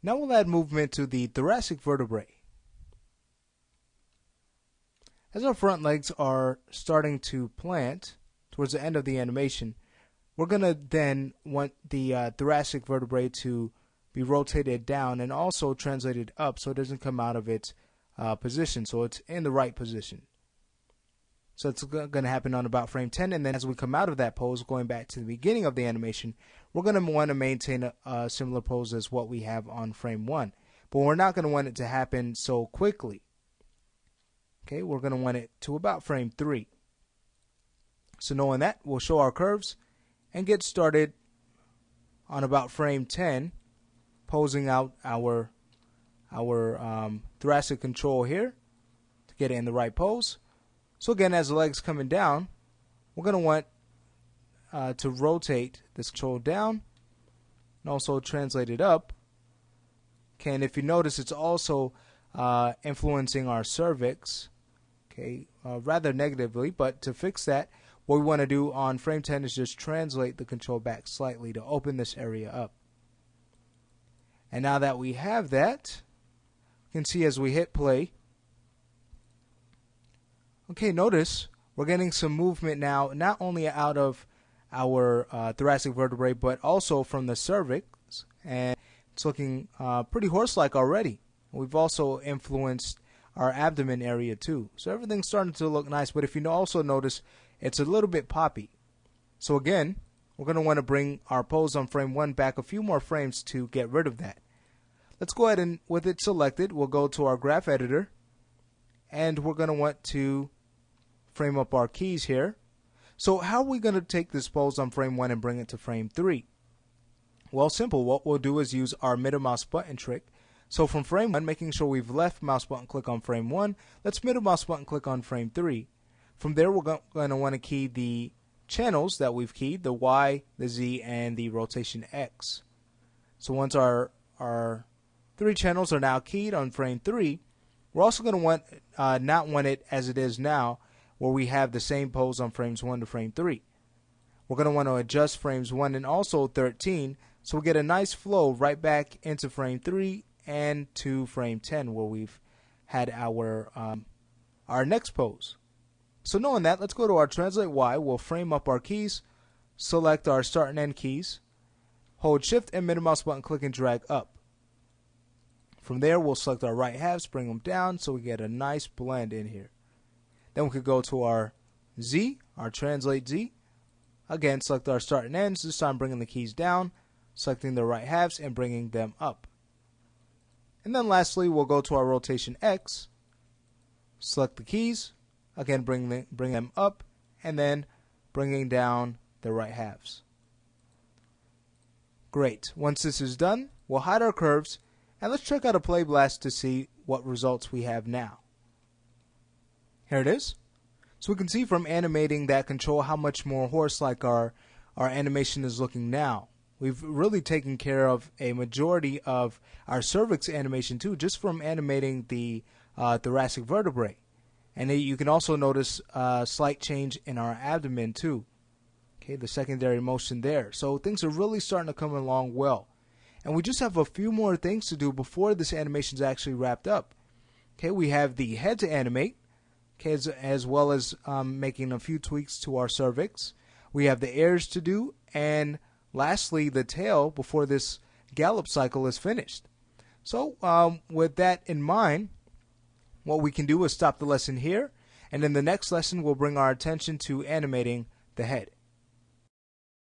Now we'll add movement to the thoracic vertebrae. As our front legs are starting to plant towards the end of the animation, we're going to then want the thoracic vertebrae to be rotated down and also translated up so it doesn't come out of its position, so it's in the right position. So it's going to happen on about frame 10, and then as we come out of that pose, going back to the beginning of the animation, we're going to want to maintain a similar pose as what we have on frame 1. But we're not going to want it to happen so quickly. Okay, we're going to want it to about frame 3. So knowing that, we'll show our curves and get started on about frame 10, posing out our thoracic control here to get it in the right pose. So again, as the leg's coming down, we're going to want to rotate this control down and also translate it up. Okay, and if you notice, it's also influencing our cervix, okay, rather negatively. But to fix that, what we want to do on frame 10 is just translate the control back slightly to open this area up. And now that we have that, you can see as we hit play, okay, notice we're getting some movement now, not only out of our thoracic vertebrae, but also from the cervix, and it's looking pretty horse-like already. We've also influenced our abdomen area too, so everything's starting to look nice. But if you also notice, it's a little bit poppy. So again, we're going to want to bring our pose on frame 1 back a few more frames to get rid of that. Let's go ahead and, with it selected, we'll go to our graph editor, and we're going to want to frame up our keys here. So how are we going to take this pose on frame 1 and bring it to frame 3? Well, simple. What we'll do is use our middle mouse button trick. So from frame 1, making sure we've left mouse button click on frame 1, let's middle mouse button click on frame 3. From there, we're going to want to key the channels that we've keyed, the Y, the Z, and the rotation X. So once our 3 channels are now keyed on frame 3, we're also going to want not want it as it is now, where we have the same pose on frames 1 to frame 3. We're going to want to adjust frames 1 and also 13, so we get a nice flow right back into frame 3 and to frame 10, where we've had our next pose. So knowing that, let's go to our Translate Y. We'll frame up our keys, select our start and end keys, hold Shift and middle mouse button, click and drag up. From there, we'll select our right halves, bring them down so we get a nice blend in here. Then we could go to our Z, our Translate Z. Again, select our start and ends, this time bringing the keys down, selecting the right halves and bringing them up. And then lastly, we'll go to our Rotation X, select the keys, again bring them up, and then bringing down the right halves. Great. Once this is done, we'll hide our curves, and let's check out a play blast to see what results we have now. Here it is. So we can see from animating that control how much more horse-like our animation is looking now. We've really taken care of a majority of our cervix animation too, just from animating the thoracic vertebrae. And you can also notice a slight change in our abdomen too. Okay, the secondary motion there. So things are really starting to come along well. And we just have a few more things to do before this animation is actually wrapped up. Okay, we have the head to animate, okay, as well as making a few tweaks to our cervix. We have the ears to do, and lastly, the tail before this gallop cycle is finished. So with that in mind, what we can do is stop the lesson here, and in the next lesson we'll bring our attention to animating the head.